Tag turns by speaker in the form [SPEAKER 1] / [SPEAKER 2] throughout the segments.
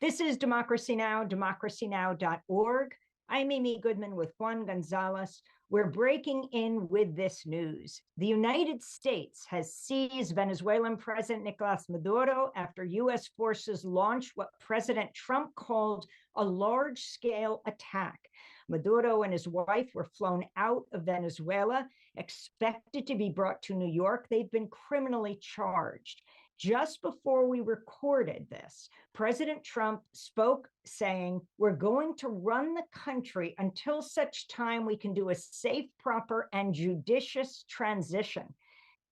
[SPEAKER 1] This is Democracy Now!, democracynow.org. I'm Amy Goodman with Juan Gonzalez. We're breaking in with this news. The United States has seized Venezuelan President Nicolás Maduro after U.S. forces launched what President Trump called a large-scale attack. Maduro and his wife were flown out of Venezuela, expected to be brought to New York. They've been criminally charged. Just before we recorded this, President Trump spoke saying, "We're going to run the country until such time we can do a safe, proper, and judicious transition."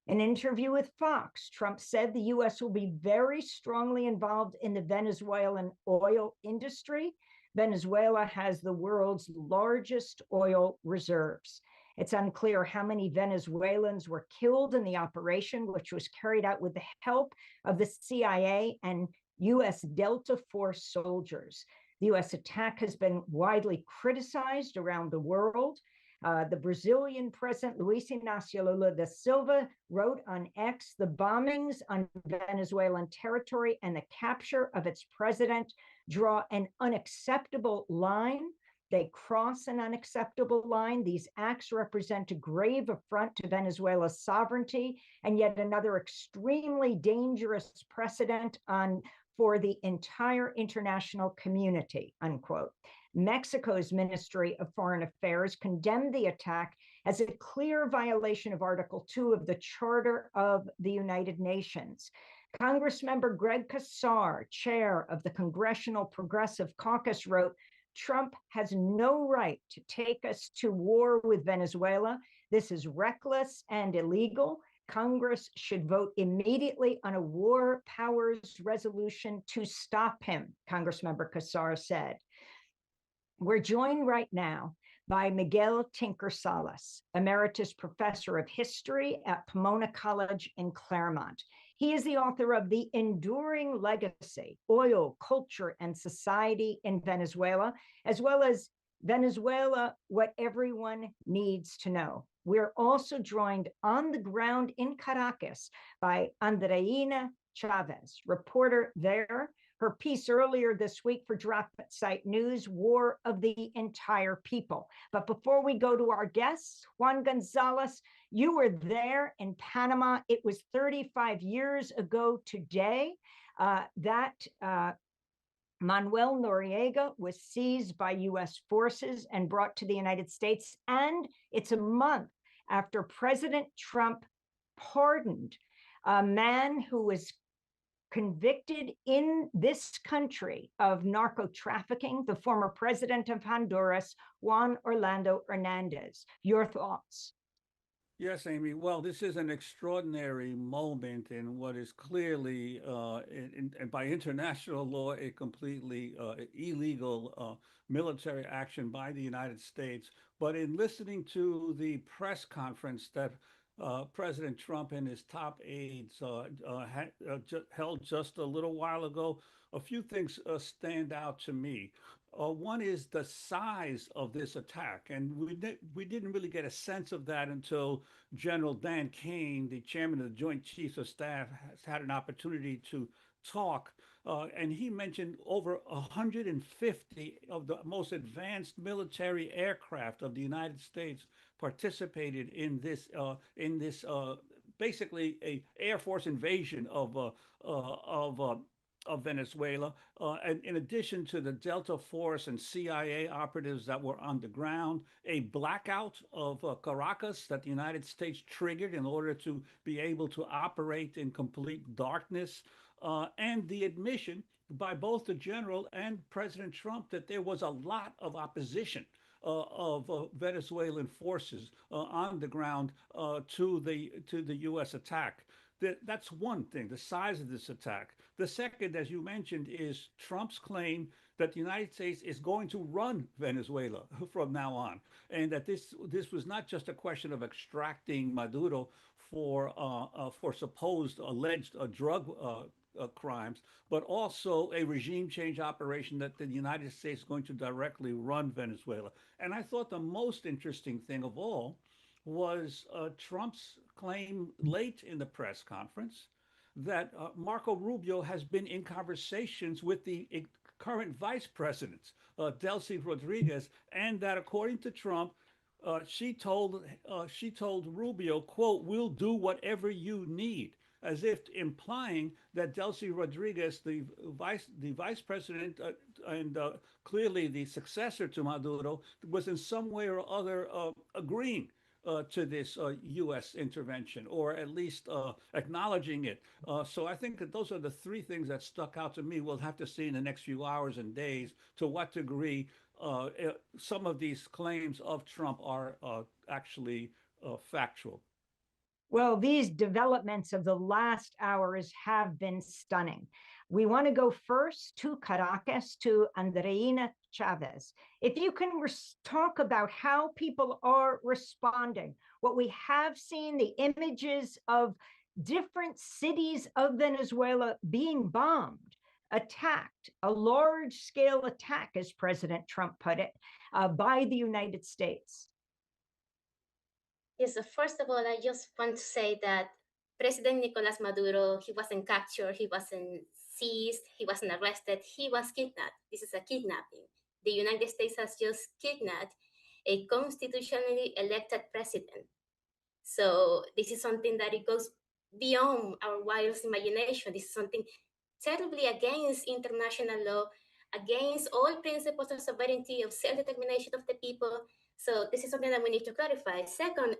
[SPEAKER 1] In an interview with Fox, Trump said the U.S. will be very strongly involved in the Venezuelan oil industry. Venezuela has the world's largest oil reserves. It's unclear how many Venezuelans were killed in the operation, which was carried out with the help of the CIA and U.S. Delta Force soldiers. The U.S. attack has been widely criticized around the world. The Brazilian President Luiz Inácio Lula da Silva wrote on X, "The bombings on Venezuelan territory and the capture of its president draw an unacceptable line. They cross an unacceptable line. These acts represent a grave affront to Venezuela's sovereignty and yet another extremely dangerous precedent for the entire international community," unquote. Mexico's Ministry of Foreign Affairs condemned the attack as a clear violation of Article 2 of the Charter of the United Nations. Congressmember Greg Casar, chair of the Congressional Progressive Caucus, wrote, "Trump has no right to take us to war with Venezuela. This is reckless and illegal. Congress should vote immediately on a war powers resolution to stop him," Congressmember Casar said. We're joined right now by Miguel Tinker Salas, Emeritus Professor of History at Pomona College in Claremont. He is the author of The Enduring Legacy, Oil, Culture, and Society in Venezuela, as well as Venezuela, What Everyone Needs to Know. We're also joined on the ground in Caracas by Andreína Chávez, reporter there. Her piece earlier this week for Drop Site News, War of the Entire People. But before we go to our guests, Juan Gonzalez, you were there in Panama. It was 35 years ago today that Manuel Noriega was seized by U.S. forces and brought to the United States. And it's a month after President Trump pardoned a man who was convicted in this country of narco trafficking, the former president of Honduras, Juan Orlando Hernandez. Your thoughts?
[SPEAKER 2] Yes, Amy. Well, this is an extraordinary moment in what is clearly, and by international law, a completely illegal military action by the United States. But in listening to the press conference that President Trump and his top aides held just a little while ago, a few things stand out to me. One is the size of this attack, and we didn't really get a sense of that until General Dan Kane, the chairman of the Joint Chiefs of Staff, has had an opportunity to talk, and he mentioned over 150 of the most advanced military aircraft of the United States participated in this basically a Air Force invasion of Venezuela, and in addition to the Delta Force and CIA operatives that were on the ground, a blackout of Caracas that the United States triggered in order to be able to operate in complete darkness, and the admission by both the general and President Trump that there was a lot of opposition of Venezuelan forces on the ground to the U.S. attack. That's one thing, the size of this attack. The second, as you mentioned, is Trump's claim that the United States is going to run Venezuela from now on, and that this was not just a question of extracting Maduro for supposed alleged drug crimes, but also a regime change operation that the United States is going to directly run Venezuela. And I thought the most interesting thing of all was Trump's claim late in the press conference that Marco Rubio has been in conversations with the current vice presidents, Delcy Rodriguez, and that according to Trump, she told Rubio, "quote We'll do whatever you need," as if implying that Delcy Rodriguez, the vice president and clearly the successor to Maduro, was in some way or other agreeing to this U.S. intervention, or at least acknowledging it. So I think that those are the three things that stuck out to me. We'll have to see in the next few hours and days to what degree some of these claims of Trump are actually factual.
[SPEAKER 1] Well, these developments of the last hours have been stunning. We want to go first to Caracas, to Andreína Chávez. If you can talk about how people are responding, what we have seen, the images of different cities of Venezuela being bombed, attacked, a large-scale attack, as President Trump put it, by the United States.
[SPEAKER 3] Yes, so first of all, I just want to say that President Nicolás Maduro, he wasn't captured, he wasn't seized, he wasn't arrested, he was kidnapped. This is a kidnapping. The United States has just kidnapped a constitutionally elected president. So this is something that it goes beyond our wildest imagination. This is something terribly against international law, against all principles of sovereignty, of self-determination of the people. So this is something that we need to clarify. Second,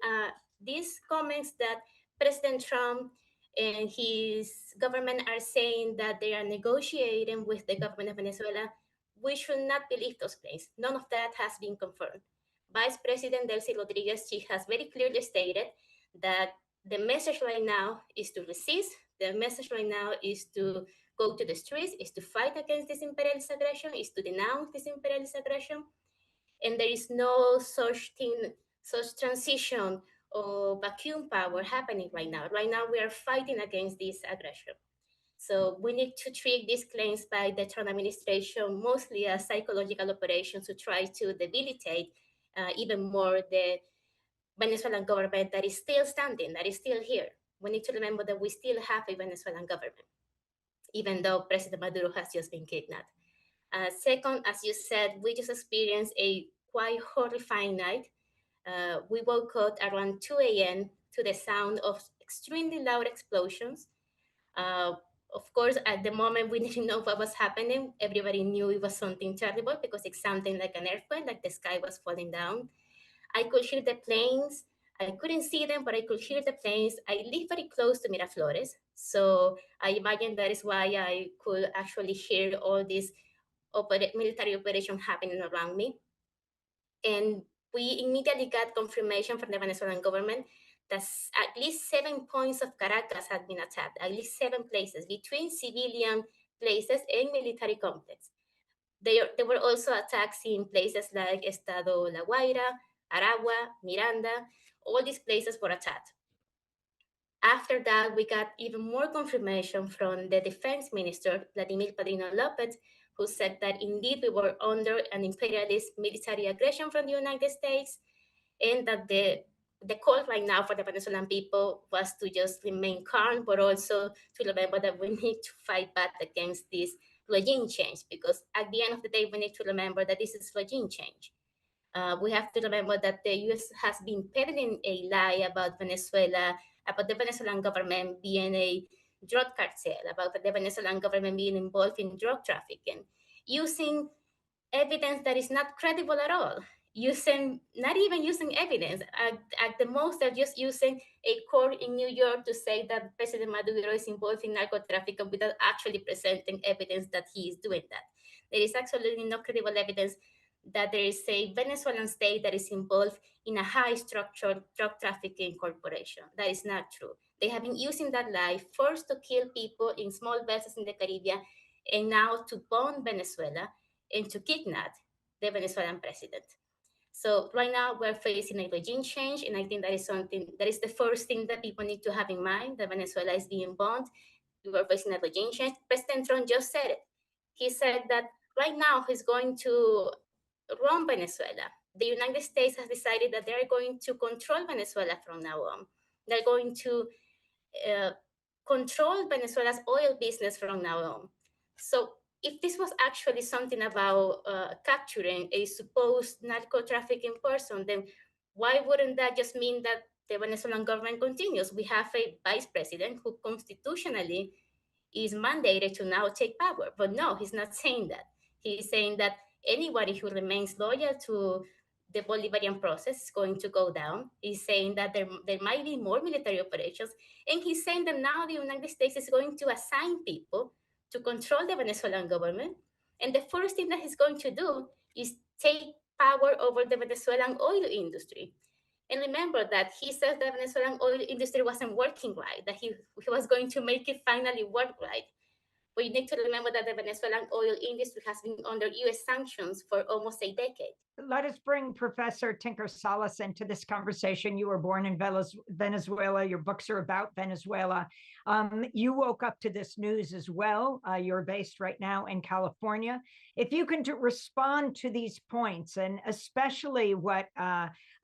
[SPEAKER 3] these comments that President Trump and his government are saying that they are negotiating with the government of Venezuela, we should not believe those claims. None of that has been confirmed. Vice President Delcy Rodriguez, she has very clearly stated that the message right now is to resist. The message right now is to go to the streets, is to fight against this imperialist aggression, is to denounce this imperialist aggression. And there is no such thing, such transition or vacuum power happening right now. Right now, we are fighting against this aggression. So we need to treat these claims by the Trump administration mostly as psychological operations to try to debilitate even more the Venezuelan government that is still standing, that is still here. We need to remember that we still have a Venezuelan government, even though President Maduro has just been kidnapped. Second, as you said, we just experienced a quite horrifying night. We woke up around 2 a.m. to the sound of extremely loud explosions. Of course, at the moment, we didn't know what was happening. Everybody knew it was something terrible because it sounded like an earthquake, like the sky was falling down. I could hear the planes. I couldn't see them, but I could hear the planes. I live very close to Miraflores, so I imagine that is why I could actually hear all these military operations happening around me. And we immediately got confirmation from the Venezuelan government that at least 7 points of Caracas had been attacked, at least 7 places between civilian places and military complex. There were also attacks in places like Estado La Guaira, Aragua, Miranda. All these places were attacked. After that, we got even more confirmation from the defense minister, Vladimir Padrino Lopez, who said that indeed we were under an imperialist military aggression from the United States, and that the call right now for the Venezuelan people was to just remain calm, but also to remember that we need to fight back against this regime change, because at the end of the day, we need to remember that this is regime change. We have to remember that the US has been peddling a lie about Venezuela, about the Venezuelan government being a drug cartel, about the Venezuelan government being involved in drug trafficking, using evidence that is not credible at all. Not even using evidence. At the most, they're just using a court in New York to say that President Maduro is involved in narco trafficking without actually presenting evidence that he is doing that. There is absolutely no credible evidence that there is a Venezuelan state that is involved in a high-structured drug trafficking corporation. That is not true. They have been using that lie first to kill people in small vessels in the Caribbean, and now to bomb Venezuela and to kidnap the Venezuelan president. So right now we're facing a regime change, and I think that is the first thing that people need to have in mind, that Venezuela is being bombed. We're facing a regime change. President Trump just said it. He said that right now he's going to run Venezuela. The United States has decided that they're going to control Venezuela from now on. They're going to control Venezuela's oil business from now on. So if this was actually something about capturing a supposed narco trafficking person, then why wouldn't that just mean that the Venezuelan government continues? We have a vice president who constitutionally is mandated to now take power. But no, he's not saying that. He's saying that anybody who remains loyal to the Bolivarian process is going to go down. He's saying that there might be more military operations. And he's saying that now the United States is going to assign people to control the Venezuelan government. And the first thing that he's going to do is take power over the Venezuelan oil industry. And remember that he said the Venezuelan oil industry wasn't working right, that he was going to make it finally work right. But you need to remember that the Venezuelan oil industry has been under US sanctions for almost a decade.
[SPEAKER 1] Let us bring Professor Tinker Salas into this conversation. You were born in Venezuela. Your books are about Venezuela. You woke up to this news as well. You're based right now in California. If you can respond to these points, and especially what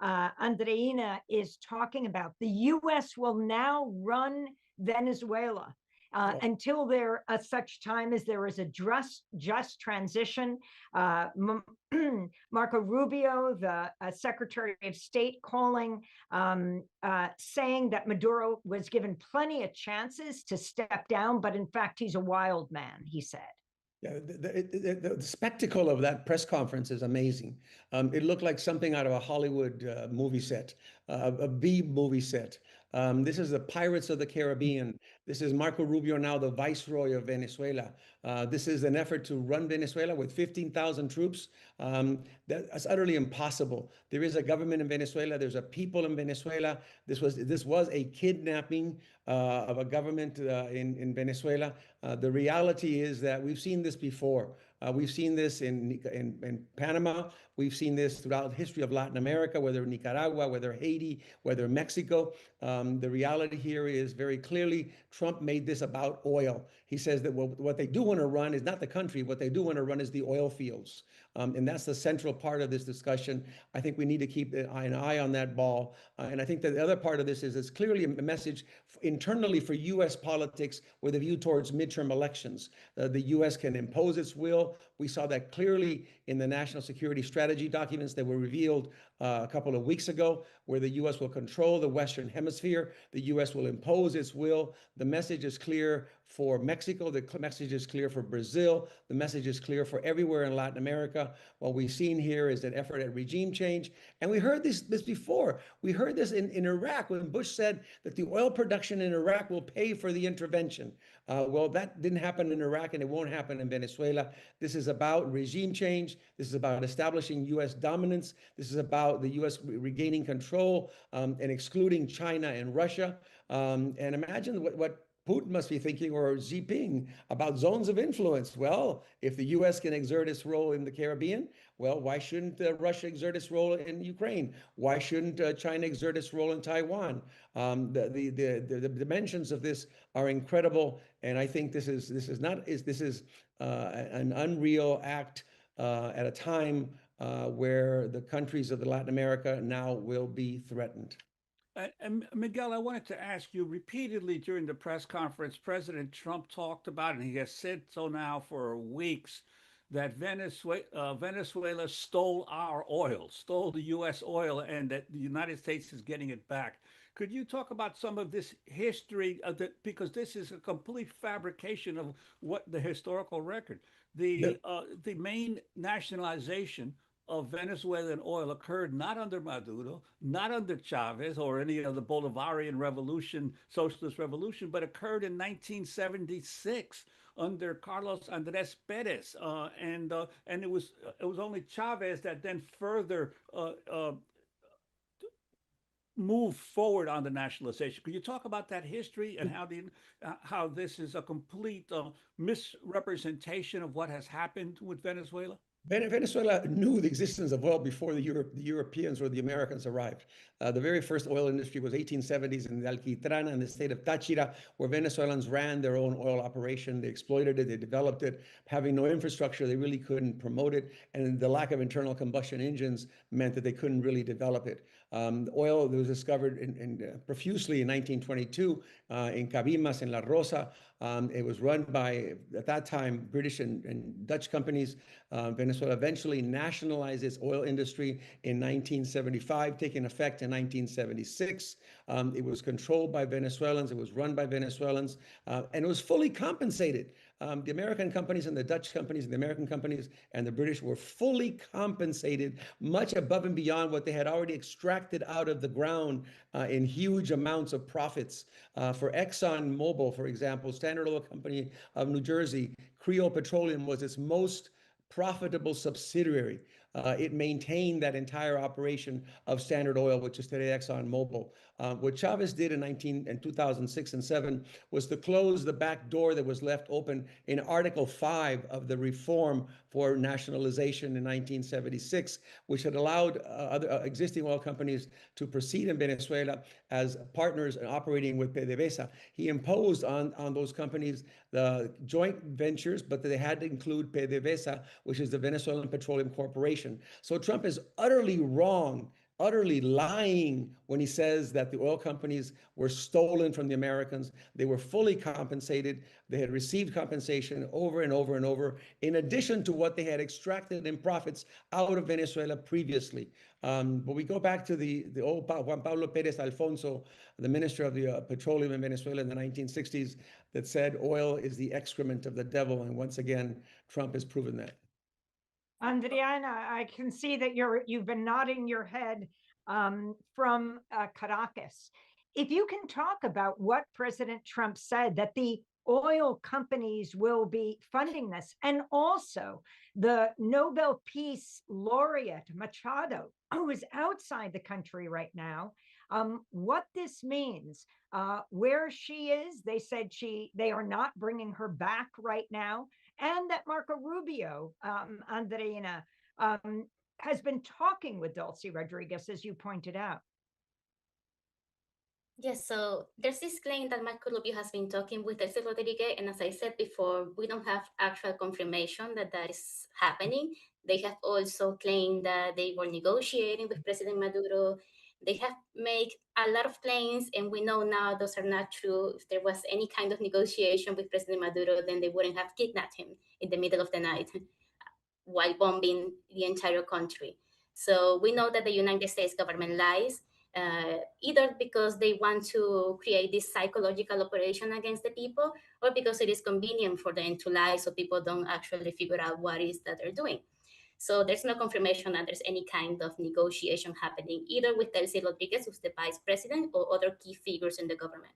[SPEAKER 1] Andreína is talking about, the U.S. will now run Venezuela. Until there such time as there is a just transition. Marco Rubio, the Secretary of State, calling, saying that Maduro was given plenty of chances to step down, but in fact, he's a wild man, he said.
[SPEAKER 4] Yeah, the spectacle of that press conference is amazing. It looked like something out of a Hollywood movie set, a B movie set. This is the Pirates of the Caribbean. This is Marco Rubio, now the Viceroy of Venezuela. This is an effort to run Venezuela with 15,000 troops. That's utterly impossible. There is a government in Venezuela. There's a people in Venezuela. This was a kidnapping of a government in Venezuela. The reality is that we've seen this before. We've seen this in Panama. We've seen this throughout the history of Latin America, whether Nicaragua, whether Haiti, whether Mexico. The reality here is very clearly Trump made this about oil. He says that what they do want to run is not the country. What they do want to run is the oil fields. And that's the central part of this discussion. I think we need to keep an eye on that ball. And I think that the other part of this is it's clearly a message internally for U.S. politics with a view towards midterm elections. The U.S. can impose its will. We saw that clearly in the national security strategy documents that were revealed a couple of weeks ago, where the U.S. will control the Western Hemisphere. The U.S. will impose its will. The message is clear for Mexico. The message is clear for Brazil. The message is clear for everywhere in Latin America. What we've seen here is an effort at regime change. And we heard this before. We heard this in Iraq when Bush said that the oil production in Iraq will pay for the intervention. Well, that didn't happen in Iraq, and it won't happen in Venezuela. This is about regime change. This is about establishing U.S. dominance. This is about the U.S. regaining control and excluding China and Russia. And imagine what Putin must be thinking, or Xi Jinping, about zones of influence. Well, if the U.S. can exert its role in the Caribbean, well, why shouldn't Russia exert its role in Ukraine? Why shouldn't China exert its role in Taiwan? The dimensions of this are incredible, and I think this is an unreal act at a time where the countries of Latin America now will be threatened.
[SPEAKER 2] And Miguel, I wanted to ask you, repeatedly during the press conference, President Trump talked about, and he has said so now for weeks, that Venezuela stole our oil, stole the U.S. oil, and that the United States is getting it back. Could you talk about some of this history of because this is a complete fabrication of what the historical record. The main nationalization of Venezuelan oil occurred not under Maduro, not under Chavez or any of the Bolivarian revolution, socialist revolution, but occurred in 1976 under Carlos Andrés Pérez, and it was only Chavez that then further move forward on the nationalization. Could you talk about that history and how this is a complete misrepresentation of what has happened with Venezuela?
[SPEAKER 4] Venezuela knew the existence of oil before the Europeans or the Americans arrived. The very first oil industry was 1870s in the Alquitrana in the state of Táchira, where Venezuelans ran their own oil operation. They exploited it, they developed it. Having no infrastructure, they really couldn't promote it. And the lack of internal combustion engines meant that they couldn't really develop it. Oil that was discovered profusely in 1922 in Cabimas, in La Rosa, It was run by, at that time, British and Dutch companies. Venezuela eventually nationalized its oil industry in 1975, taking effect in 1976. It was controlled by Venezuelans. It was run by Venezuelans, and it was fully compensated. The American companies and the Dutch companies and the American companies and the British were fully compensated, much above and beyond what they had already extracted out of the ground in huge amounts of profits. For Exxon Mobil, for example, Standard Oil Company of New Jersey, Creole Petroleum was its most profitable subsidiary. It maintained that entire operation of Standard Oil, which is today Exxon Mobil. What Chavez did in 2006 and 7 was to close the back door that was left open in Article 5 of the reform for nationalization in 1976, which had allowed other existing oil companies to proceed in Venezuela as partners and operating with PDVSA. He imposed on those companies the joint ventures, but they had to include PDVSA, which is the Venezuelan Petroleum Corporation. So Trump is utterly wrong, utterly lying when he says that the oil companies were stolen from the Americans. They were fully compensated. They had received compensation over and over and over, in addition to what they had extracted in profits out of Venezuela previously. But we go back to the old Juan Pablo Pérez Alfonso, the minister of the petroleum in Venezuela in the 1960s, that said oil is the excrement of the devil. And once again, Trump has proven that.
[SPEAKER 1] Andreína, I can see that you've been nodding your head from Caracas. If you can talk about what President Trump said, that the oil companies will be funding this, and also the Nobel Peace Laureate Machado, who is outside the country right now, what this means, where she is. They said they are not bringing her back right now, and that Marco Rubio, Andreína, has been talking with Delcy Rodriguez, as you pointed out.
[SPEAKER 3] Yes, so there's this claim that Marco Rubio has been talking with Delcy Rodriguez, and as I said before, we don't have actual confirmation that that is happening. They have also claimed that they were negotiating with President Maduro. They have made a lot of claims, and we know now those are not true. If there was any kind of negotiation with President Maduro, then they wouldn't have kidnapped him in the middle of the night while bombing the entire country. So we know that the United States government lies, either because they want to create this psychological operation against the people, or because it is convenient for them to lie so people don't actually figure out what it is that they're doing. So there's no confirmation that there's any kind of negotiation happening, either with Delcy Rodriguez, who's the vice president, or other key figures in the government.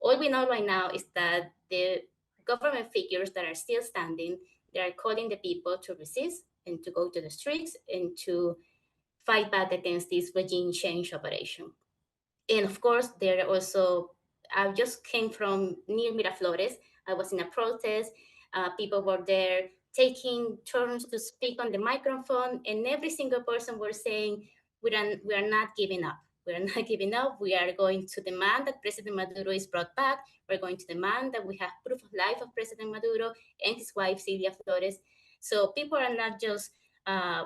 [SPEAKER 3] All we know right now is that the government figures that are still standing, they are calling the people to resist and to go to the streets and to fight back against this regime change operation. And of course, there are also, I just came from near Miraflores. I was in a protest. People were there taking turns to speak on the microphone, and every single person was saying, we are not giving up. We are not giving up. We are going to demand that President Maduro is brought back. We're going to demand that we have proof of life of President Maduro and his wife, Silvia Flores. So people are not just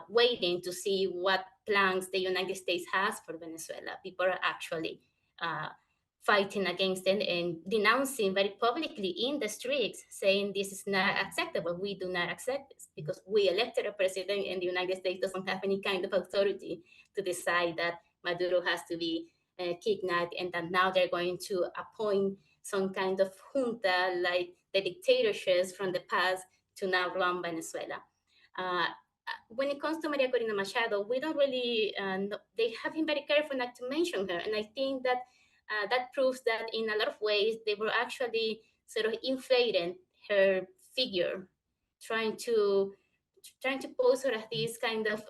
[SPEAKER 3] waiting to see what plans the United States has for Venezuela. People are actually fighting against it and denouncing very publicly in the streets, saying this is not acceptable. We do not accept this because we elected a president, and the United States doesn't have any kind of authority to decide that Maduro has to be kidnapped, and that now they're going to appoint some kind of junta like the dictatorships from the past to now run Venezuela. When it comes to Maria Corina Machado, we don't really, they have been very careful not to mention her. And I think that that proves that in a lot of ways, they were actually sort of inflating her figure, trying to pose her as this kind of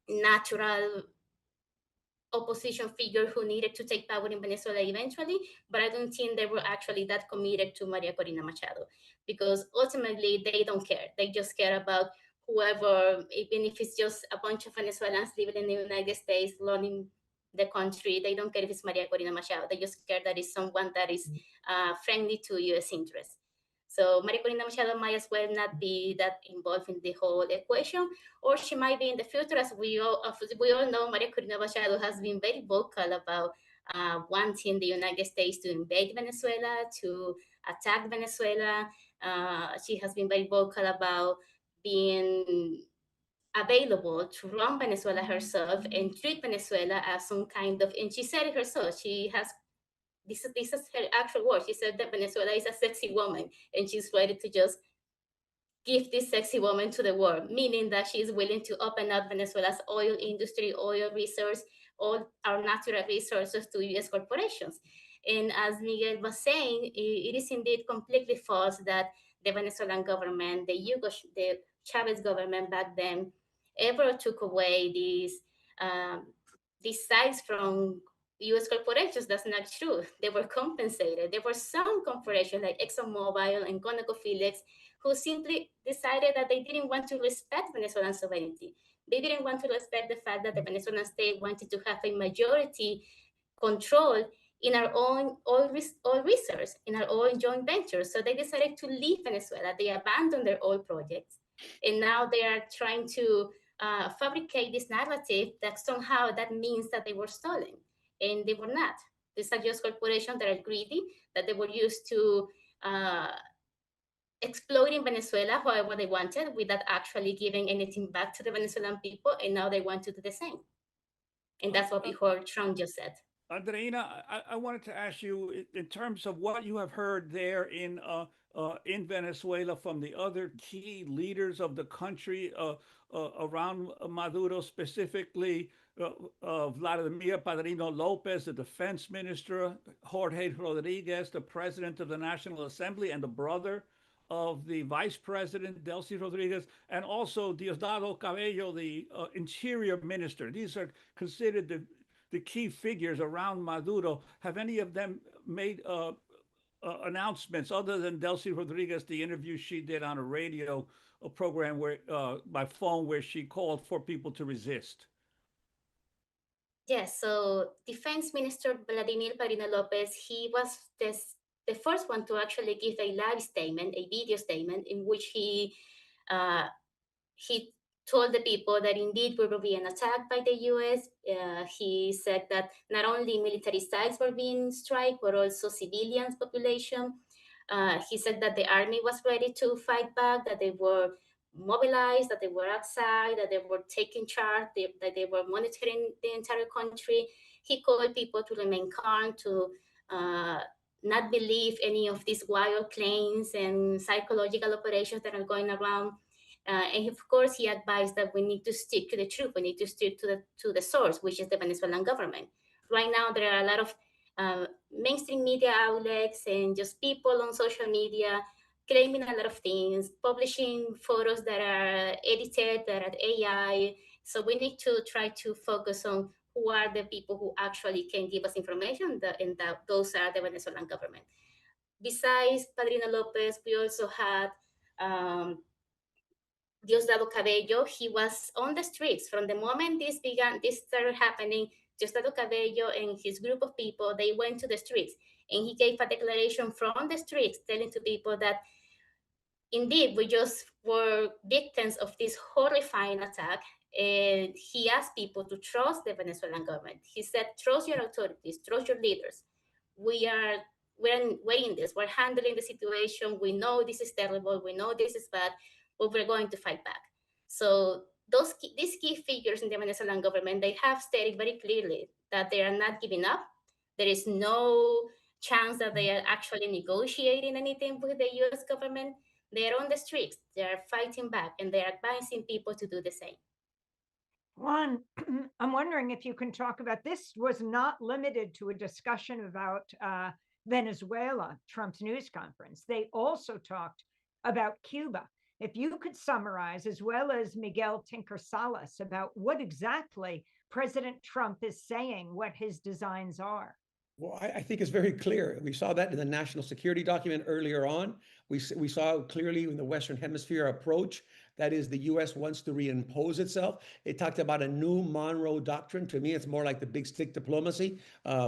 [SPEAKER 3] natural opposition figure who needed to take power in Venezuela eventually, but I don't think they were actually that committed to Maria Corina Machado, because ultimately they don't care. They just care about whoever, even if it's just a bunch of Venezuelans living in the United States, running the country. They don't care if it's Maria Corina Machado. They just care that it's someone that is friendly to U.S. interests. So Maria Corina Machado might as well not be that involved in the whole equation, or she might be in the future. As we all know, Maria Corina Machado has been very vocal about wanting the United States to invade Venezuela, to attack Venezuela. She has been very vocal about being available to run Venezuela herself and treat Venezuela as some kind of, and she said it herself, she has, this is her actual word. She said that Venezuela is a sexy woman and she's ready to just give this sexy woman to the world, meaning that she is willing to open up Venezuela's oil industry, oil resource, all our natural resources to US corporations. And as Miguel was saying, it is indeed completely false that the Venezuelan government, the Chavez government back then, ever took away these sites from US corporations. That's not true. They were compensated. There were some corporations like ExxonMobil and ConocoPhillips who simply decided that they didn't want to respect Venezuelan sovereignty. They didn't want to respect the fact that the Venezuelan state wanted to have a majority control in our own oil resource, in our own joint ventures. So they decided to leave Venezuela. They abandoned their oil projects. And now they are trying to fabricate this narrative that somehow that means that they were stolen. And they were not. These are just corporations that are greedy, that they were used to exploiting Venezuela however they wanted without actually giving anything back to the Venezuelan people. And now they want to do the same. And that's what we heard Trump just said.
[SPEAKER 2] Andreína, I wanted to ask you in terms of what you have heard there in Venezuela from the other key leaders of the country around Maduro, specifically Vladimir Padrino Lopez, the defense minister, Jorge Rodriguez, the president of the National Assembly and the brother of the vice president, Delcy Rodriguez, and also Diosdado Cabello, the interior minister. These are considered the key figures around Maduro. Have any of them made announcements other than Delcy Rodriguez, the interview she did on a radio program where by phone where she called for people to resist?
[SPEAKER 3] Yes, so Defense Minister Vladimir Padrino Lopez, he was the first one to actually give a live statement, a video statement, in which he told the people that indeed we were being attacked by the US. He said that not only military sites were being struck, but also civilians population. He said that the army was ready to fight back, that they were mobilized, that they were outside, that they were taking charge, that they were monitoring the entire country. He called people to remain calm, to not believe any of these wild claims and psychological operations that are going around. And of course, he advised that we need to stick to the truth. We need to stick to the source, which is the Venezuelan government. Right now, there are a lot of mainstream media outlets and just people on social media claiming a lot of things, publishing photos that are edited, that are AI. So we need to try to focus on who are the people who actually can give us information, and those are the Venezuelan government. Besides Padrino Lopez, we also had Diosdado Cabello. He was on the streets from the moment this started happening. Diosdado Cabello and his group of people, they went to the streets, and he gave a declaration from the streets telling to people that indeed we just were victims of this horrifying attack. And he asked people to trust the Venezuelan government. He said, trust your authorities, trust your leaders. We're in this, we're handling the situation. We know this is terrible, we know this is bad, but we're going to fight back. So these key figures in the Venezuelan government, they have stated very clearly that they are not giving up. There is no chance that they are actually negotiating anything with the US government. They are on the streets, they are fighting back, and they are advising people to do the same.
[SPEAKER 1] Juan, I'm wondering if you can talk about this. Was not limited to a discussion about Venezuela, Trump's news conference. They also talked about Cuba. If you could summarize, as well as Miguel Tinker Salas, about what exactly President Trump is saying, what his designs are.
[SPEAKER 4] Well, I think it's very clear. We saw that in the national security document earlier on. We saw clearly in the Western Hemisphere approach. That is, the U.S. wants to reimpose itself. It talked about a new Monroe Doctrine. To me, it's more like the big stick diplomacy,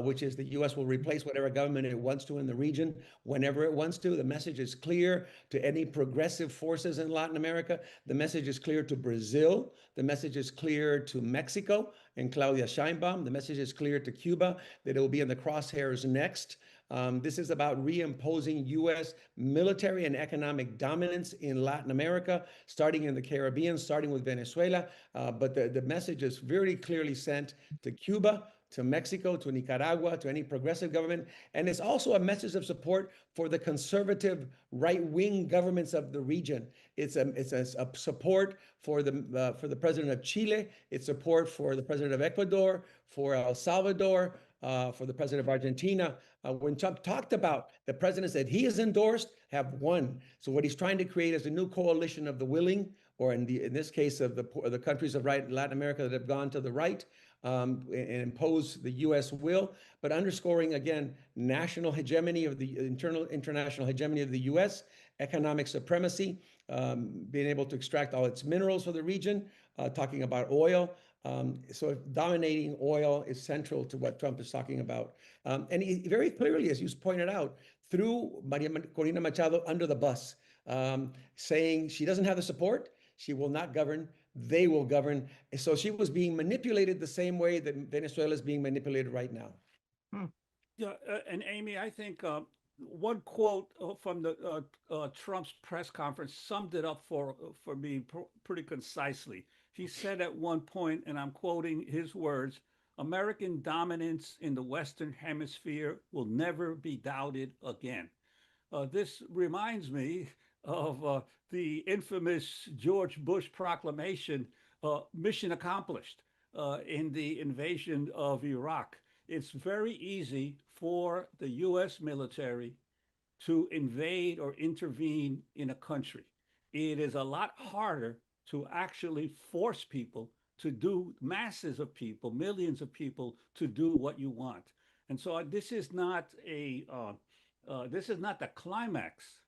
[SPEAKER 4] which is the U.S. will replace whatever government it wants to in the region whenever it wants to. The message is clear to any progressive forces in Latin America. The message is clear to Brazil. The message is clear to Mexico and Claudia Sheinbaum. The message is clear to Cuba that it will be in the crosshairs next. This is about reimposing U.S. military and economic dominance in Latin America, starting in the Caribbean, starting with Venezuela. But the message is very clearly sent to Cuba, to Mexico, to Nicaragua, to any progressive government. And it's also a message of support for the conservative right-wing governments of the region. It's a support for the president of Chile. It's support for the president of Ecuador, for El Salvador, for the president of Argentina. When Trump talked about the presidents that he has endorsed have won. So what he's trying to create is a new coalition of the willing, or in this case of the countries of Latin America that have gone to the right, and impose the U.S. will, but underscoring again national hegemony of the international hegemony of the U.S., economic supremacy, being able to extract all its minerals for the region, talking about oil. So dominating oil is central to what Trump is talking about. And he very clearly, as you pointed out, threw Maria Corina Machado under the bus, saying she doesn't have the support, she will not govern, they will govern. So she was being manipulated the same way that Venezuela is being manipulated right now.
[SPEAKER 2] Yeah, and Amy, I think one quote from the Trump's press conference summed it up for me pretty concisely. He said at one point, and I'm quoting his words, "American dominance in the Western Hemisphere will never be doubted again." This reminds me of the infamous George Bush proclamation, mission accomplished, in the invasion of Iraq. It's very easy for the U.S. military to invade or intervene in a country. It is a lot harder to actually force people to do, masses of people, millions of people, to do what you want. And so this is not the climax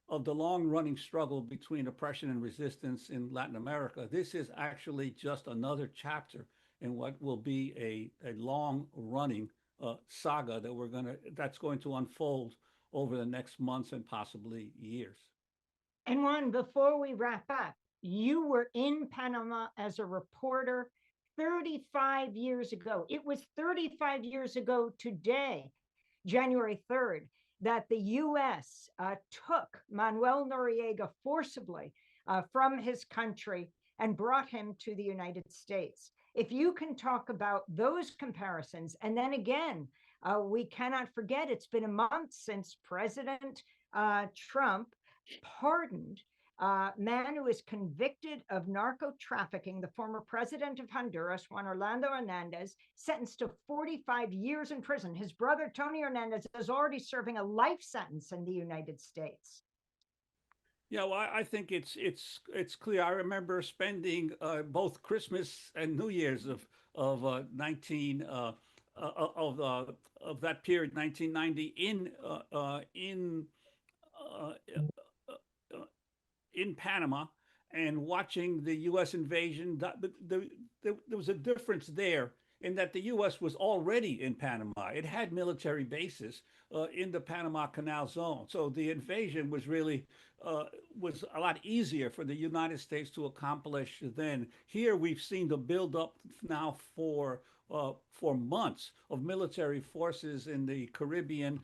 [SPEAKER 2] of the long-running struggle between oppression and resistance in Latin America. This is actually just another chapter in what will be a long-running saga that's going to unfold over the next months and possibly years.
[SPEAKER 1] And Juan, before we wrap up, you were in Panama as a reporter 35 years ago. It was 35 years ago today, January 3rd, that the U.S. Took Manuel Noriega forcibly from his country and brought him to the United States. If you can talk about those comparisons, and then again, we cannot forget it's been a month since President Trump pardoned a man who is convicted of narco trafficking, the former president of Honduras, Juan Orlando Hernandez, sentenced to 45 years in prison. His brother, Tony Hernandez, is already serving a life sentence in the United States.
[SPEAKER 2] Yeah, well, I think it's clear. I remember spending both Christmas and New Year's of that period, 1990, in Panama, and watching the U.S. invasion. There was a difference there in that the U.S. was already in Panama. It had military bases in the Panama Canal Zone. So the invasion was really was a lot easier for the United States to accomplish then. Here we've seen the buildup now for months of military forces in the Caribbean,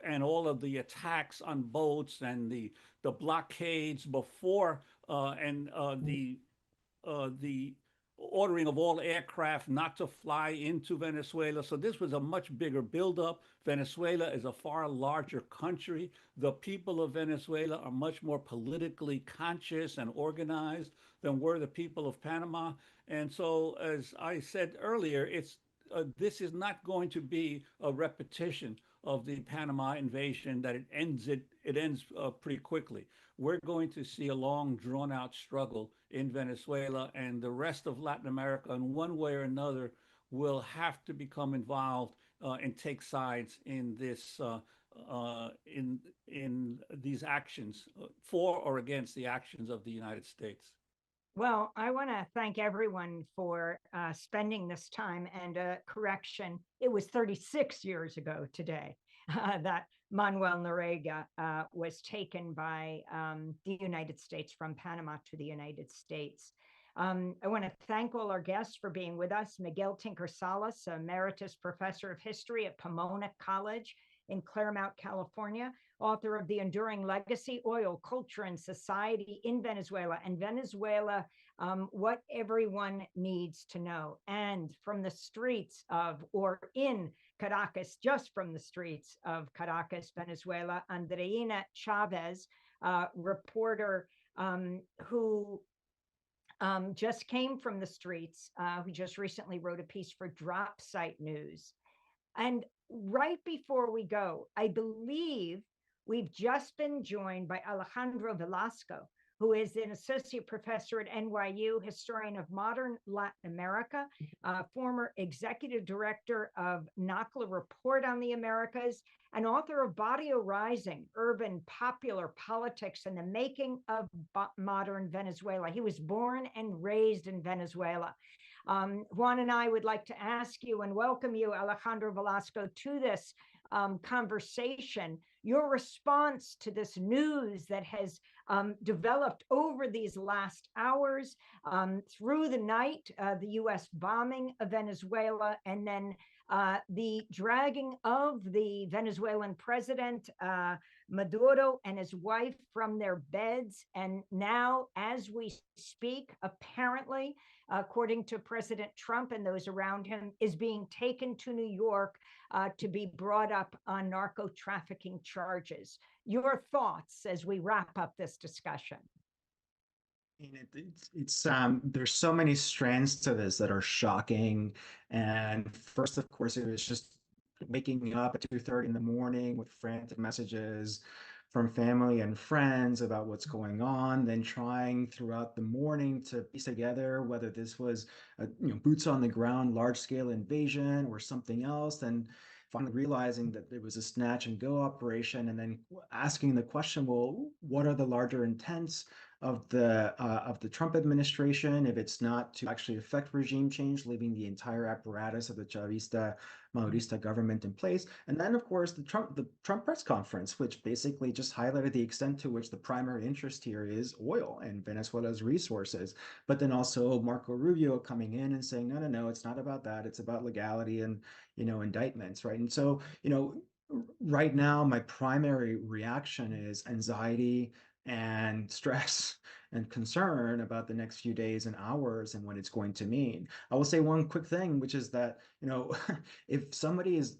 [SPEAKER 2] and all of the attacks on boats and the blockades before, and the ordering of all aircraft not to fly into Venezuela. So this was a much bigger buildup. Venezuela is a far larger country. The people of Venezuela are much more politically conscious and organized than were the people of Panama. And so, as I said earlier, this is not going to be a repetition of the Panama invasion, that it ends pretty quickly. We're going to see a long, drawn-out struggle in Venezuela, and the rest of Latin America, in one way or another, will have to become involved and take sides in this in these actions for or against the actions of the United States.
[SPEAKER 1] Well, I want to thank everyone for spending this time, and correction, it was 36 years ago today that Manuel Noriega was taken by the United States from Panama to the United States. I want to thank all our guests for being with us. Miguel Tinker Salas, Emeritus Professor of History at Pomona College in Claremont, California, author of The Enduring Legacy, Oil, Culture, and Society in Venezuela, and Venezuela, What Everyone Needs to Know. And from the streets of, or in Caracas, just from the streets of Caracas, Venezuela, Andreína Chávez, reporter who just came from the streets, who just recently wrote a piece for Drop Site News. And right before we go, I believe we've just been joined by Alejandro Velasco, who is an associate professor at NYU, historian of modern Latin America, former executive director of NACLA Report on the Americas, and author of Barrio Rising, Urban Popular Politics and the Making of Modern Venezuela. He was born and raised in Venezuela. Juan and I would like to ask you and welcome you, Alejandro Velasco, to this conversation. Your response to this news that has developed over these last hours, through the night, the US bombing of Venezuela, and then the dragging of the Venezuelan president, Maduro, and his wife from their beds. And now, as we speak, apparently, according to President Trump and those around him, is being taken to New York to be brought up on narco trafficking charges. Your thoughts as we wrap up this discussion?
[SPEAKER 5] There's so many strands to this that are shocking. And first, of course, it was just waking me up at 2:30 in the morning with frantic messages from family and friends about what's going on, then trying throughout the morning to piece together whether this was a boots on the ground, large scale invasion or something else, and finally realizing that it was a snatch and go operation, and then asking the question, well, what are the larger intents of the Trump administration if it's not to actually affect regime change, leaving the entire apparatus of the Chavista Madurista government in place? And then, of course, the Trump press conference, which basically just highlighted the extent to which the primary interest here is oil and Venezuela's resources. But then also Marco Rubio coming in and saying, no, it's not about that. It's about legality and, indictments, right? And so, right now, my primary reaction is anxiety and stress and concern about the next few days and hours and what it's going to mean. I will say one quick thing, which is that, if somebody is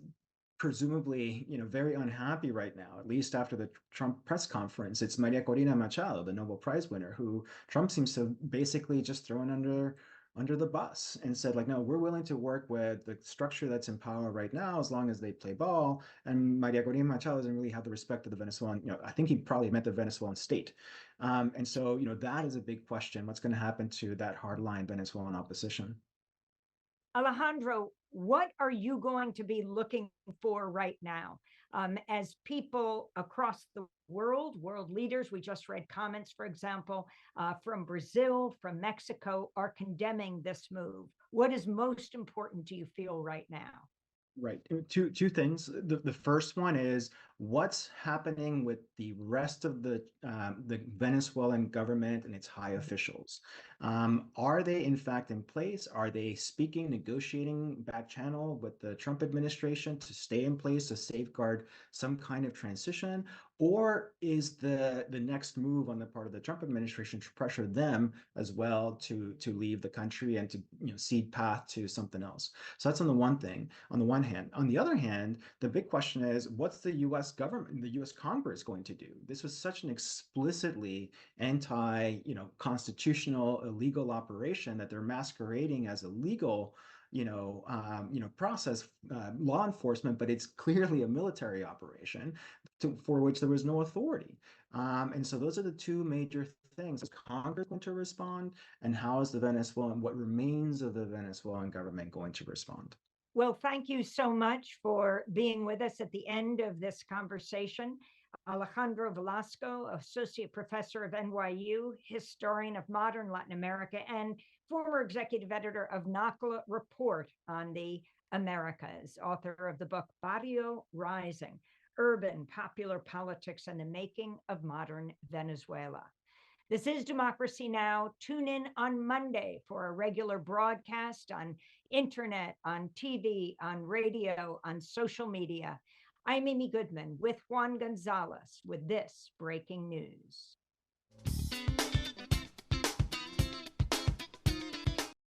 [SPEAKER 5] presumably, very unhappy right now, at least after the Trump press conference, it's Maria Corina Machado, the Nobel Prize winner, who Trump seems to basically just thrown under the bus and said, like, no, we're willing to work with the structure that's in power right now as long as they play ball. And Maria Corina Machado doesn't really have the respect of the Venezuelan, I think he probably meant the Venezuelan state. And so, that is a big question. What's going to happen to that hardline Venezuelan opposition?
[SPEAKER 1] Alejandro, what are you going to be looking for right now? As people across the world leaders, we just read comments, for example, from Brazil, from Mexico, are condemning this move. What is most important, do you feel, right now?
[SPEAKER 5] Right. Two things. The first one is what's happening with the rest of the Venezuelan government and its high officials. Are they in fact in place? Are they speaking, negotiating back channel with the Trump administration to stay in place to safeguard some kind of transition? Or is the next move on the part of the Trump administration to pressure them as well to leave the country and to cede path to something else? So that's on the one hand. On the other hand, the big question is, what's the U.S. government, the U.S. Congress going to do? This was such an explicitly constitutional, illegal operation that they're masquerading as a legal process, law enforcement, but it's clearly a military operation for which there was no authority. And so those are the two major things. Is Congress going to respond? And how is what remains of the Venezuelan government going to respond?
[SPEAKER 1] Well, thank you so much for being with us at the end of this conversation. Alejandro Velasco, Associate Professor of NYU, historian of modern Latin America, and former executive editor of NACLA Report on the Americas, author of the book Barrio Rising, Urban Popular Politics and the Making of Modern Venezuela. This is Democracy Now! Tune in on Monday for a regular broadcast on internet, on TV, on radio, on social media. I'm Amy Goodman with Juan Gonzalez with this breaking news.